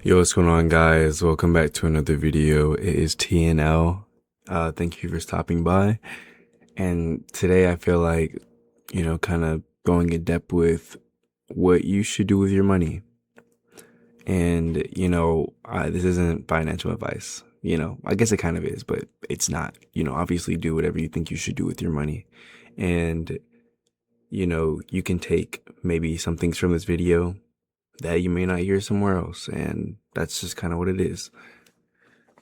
Yo, what's going on, guys? Welcome back to another video. It is TNL. Thank you for stopping by. And today I feel like, kind of going in depth with what you should do with your money. And, this isn't financial advice. I guess it kind of is, but it's not. Obviously do whatever you think you should do with your money. And, you can take maybe some things from this video that you may not hear somewhere else. And that's just kind of what it is.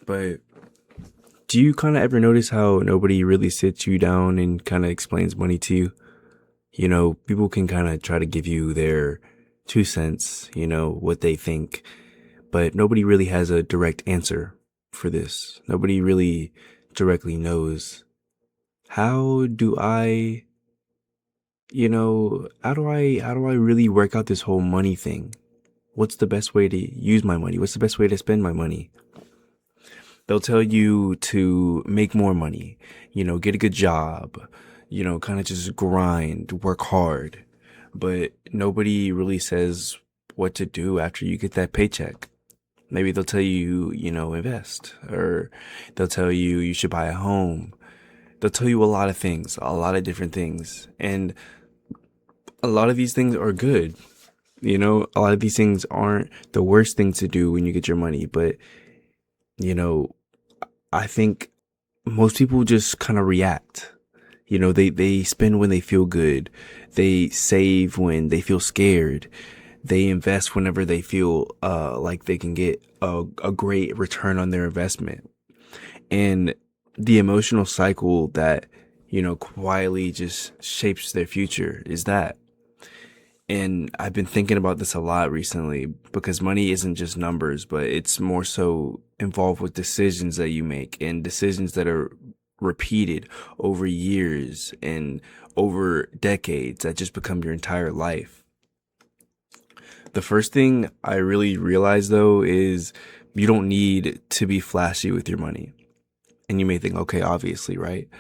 But do you kind of ever notice how nobody really sits you down and kind of explains money to you? People can kind of try to give you their 2 cents, what they think, but nobody really has a direct answer for this. Nobody really directly knows how do I, how do I really work out this whole money thing? What's the best way to use my money? What's the best way to spend my money? They'll tell you to make more money, get a good job, kind of just grind, work hard. But nobody really says what to do after you get that paycheck. Maybe they'll tell you, invest, or they'll tell you you should buy a home. They'll tell you a lot of things, a lot of different things. And a lot of these things are good. A lot of these things aren't the worst thing to do when you get your money. But, you know, I think most people just kind of react. They spend when they feel good. They save when they feel scared. They invest whenever they feel like they can get a great return on their investment. And the emotional cycle that, quietly just shapes their future is that. And I've been thinking about this a lot recently because money isn't just numbers, but it's more so involved with decisions that you make and decisions that are repeated over years and over decades that just become your entire life. The first thing I really realized though is you don't need to be flashy with your money. And you may think, okay, obviously, right?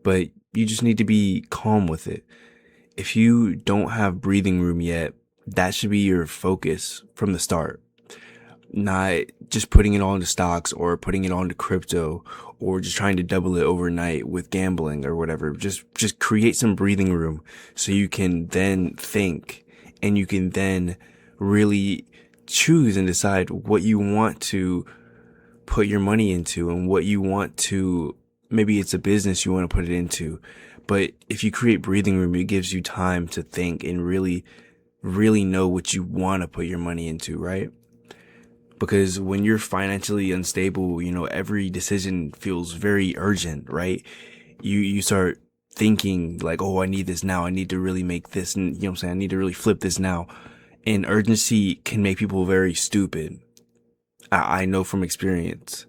But you just need to be calm with it. If you don't have breathing room yet, that should be your focus from the start. Not just putting it all into stocks or putting it all into crypto or just trying to double it overnight with gambling or whatever. Just create some breathing room so you can then think and you can then really choose and decide what you want to put your money into and what you want to, maybe it's a business you want to put it into. But if you create breathing room, it gives you time to think and really know what you want to put your money into, right? Because when you're financially unstable, every decision feels very urgent, right? You start thinking like, oh, I need this now. I need to really make this, and you know what I'm saying? I need to really flip this now. And urgency can make people very stupid. I know from experience.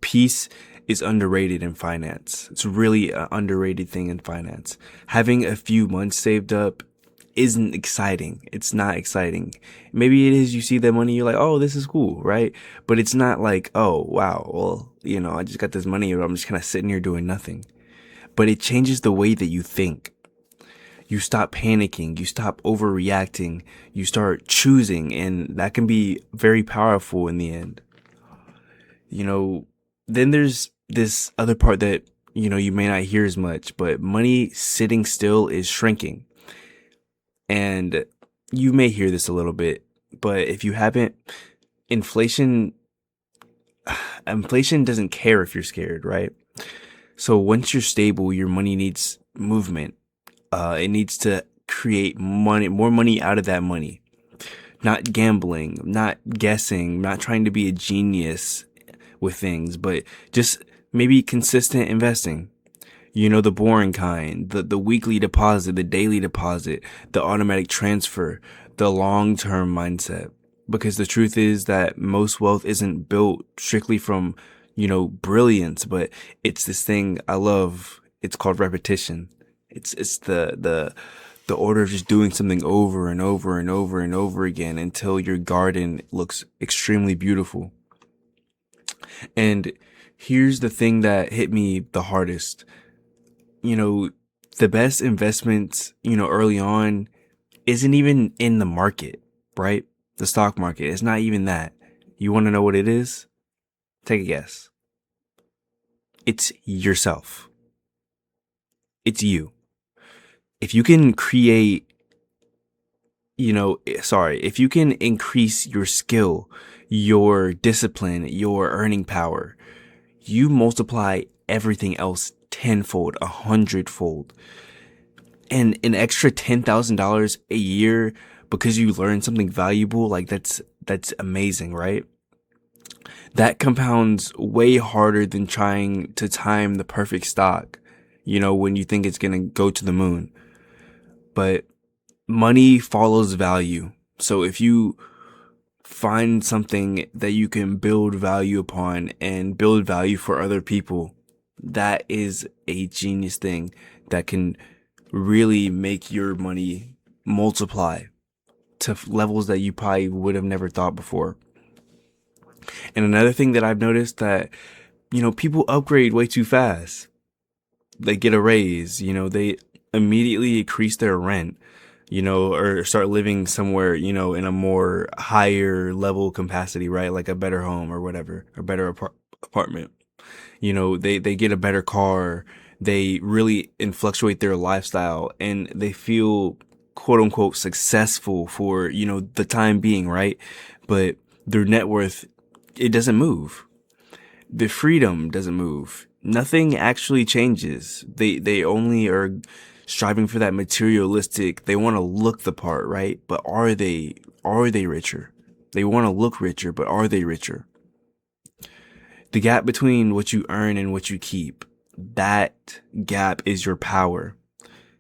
Peace is underrated in finance. It's really an underrated thing in finance. Having a few months saved up isn't exciting. It's not exciting. Maybe it is, you see that money, you're like, oh, this is cool, right? But it's not like, oh, wow, well, I just got this money, I'm just kind of sitting here doing nothing. But it changes the way that you think. You stop panicking, you stop overreacting, you start choosing, and that can be very powerful in the end. you know, then there's this other part that, you may not hear as much, but money sitting still is shrinking. And you may hear this a little bit, but if you haven't, inflation, inflation doesn't care if you're scared, right? So once you're stable, your money needs movement. It needs to create money, more money out of that money. Not gambling, not guessing, not trying to be a genius with things, but just maybe consistent investing. The boring kind, the weekly deposit, the daily deposit, the automatic transfer, the long-term mindset. Because the truth is that most wealth isn't built strictly from, brilliance, but it's this thing I love. It's called repetition. It's the order of just doing something over and over and over and over again until your garden looks extremely beautiful. And here's the thing that hit me the hardest. You know, the best investments, early on isn't even in the market, right? The stock market. It's not even that. You want to know what it is? Take a guess. It's yourself. It's you. If you can create, if you can increase your skill, your discipline, your earning power, you multiply everything else tenfold, 100-fold. And an extra $10,000 a year because you learned something valuable, like that's amazing, right? That compounds way harder than trying to time the perfect stock, when you think it's going to go to the moon. But money follows value. So if you find something that you can build value upon and build value for other people, that is a genius thing that can really make your money multiply to levels that you probably would have never thought before. And another thing that I've noticed that, people upgrade way too fast. They get a raise, they immediately increase their rent, or start living somewhere, in a more higher level capacity, right? Like a better home or whatever, or better apartment. They get a better car. They really fluctuate their lifestyle and they feel quote unquote successful for, the time being, right? But their net worth, it doesn't move. The freedom doesn't move. Nothing actually changes. They only are striving for that materialistic. They want to look the part, right? But are they richer? They want to look richer, but are they richer? The gap between what you earn and what you keep, that gap is your power.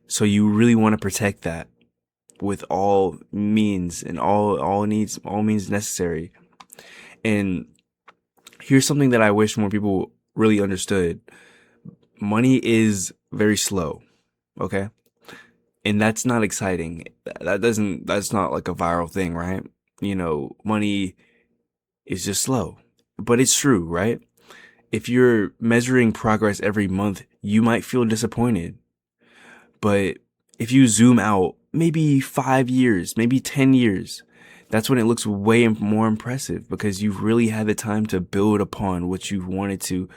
So you really want to protect that with all means and all means necessary. And here's something that I wish more people really understood. Money is very slow, okay? And that's not exciting. That's not like a viral thing, right? Money is just slow. But it's true, right? If you're measuring progress every month, you might feel disappointed. But if you zoom out, maybe 5 years, maybe 10 years, that's when it looks way more impressive because you've really had the time to build upon what you wanted to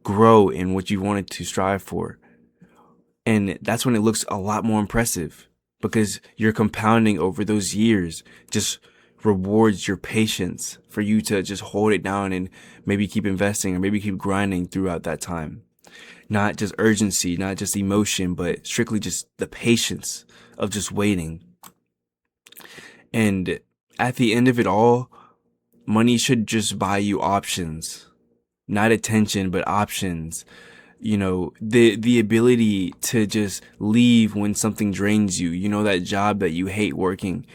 grow and what you wanted to strive for. And that's when it looks a lot more impressive because you're compounding over those years, just rewards your patience for you to just hold it down and maybe keep investing or maybe keep grinding throughout that time. Not just urgency, not just emotion, but strictly just the patience of just waiting. And at the end of it all, money should just buy you options, not attention, but options. The ability to just leave when something drains you, that job that you hate working,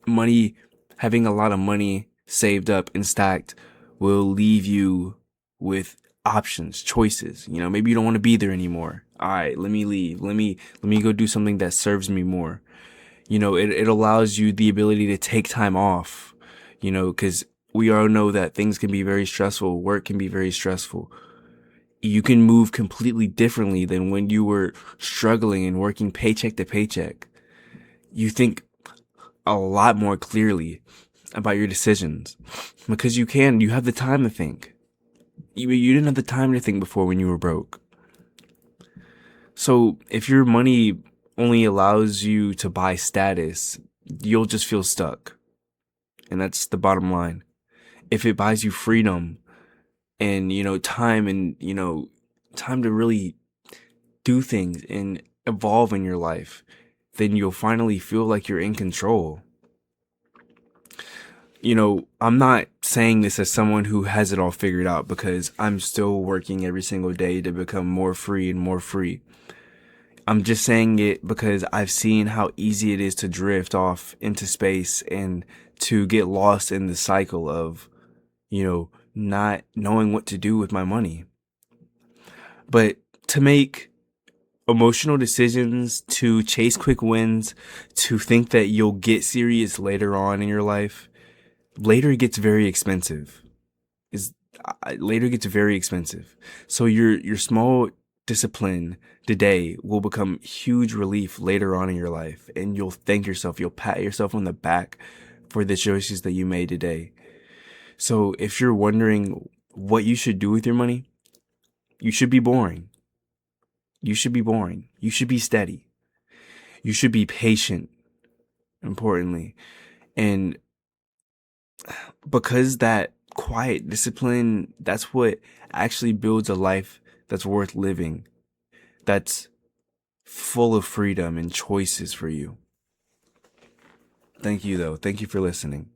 money, having a lot of money saved up and stacked will leave you with options, choices. Maybe you don't want to be there anymore. All right, let me leave. Let me go do something that serves me more. It allows you the ability to take time off, because we all know that things can be very stressful. Work can be very stressful. You can move completely differently than when you were struggling and working paycheck to paycheck. You think a lot more clearly about your decisions because you have the time to think. You didn't have the time to think before when you were broke. So if your money only allows you to buy status, you'll just feel stuck. And that's the bottom line. If it buys you freedom and, time and, time to really do things and evolve in your life, then you'll finally feel like you're in control. I'm not saying this as someone who has it all figured out because I'm still working every single day to become more free and more free. I'm just saying it because I've seen how easy it is to drift off into space and to get lost in the cycle of, not knowing what to do with my money. But to make emotional decisions, to chase quick wins, to think that you'll get serious later on in your life, later gets very expensive. Later gets very expensive. So your small discipline today will become huge relief later on in your life, and you'll thank yourself. You'll pat yourself on the back for the choices that you made today. So if you're wondering what you should do with your money, you should be boring. You should be boring. You should be steady. You should be patient, importantly. And because that quiet discipline, that's what actually builds a life that's worth living, that's full of freedom and choices for you. Thank you, though. Thank you for listening.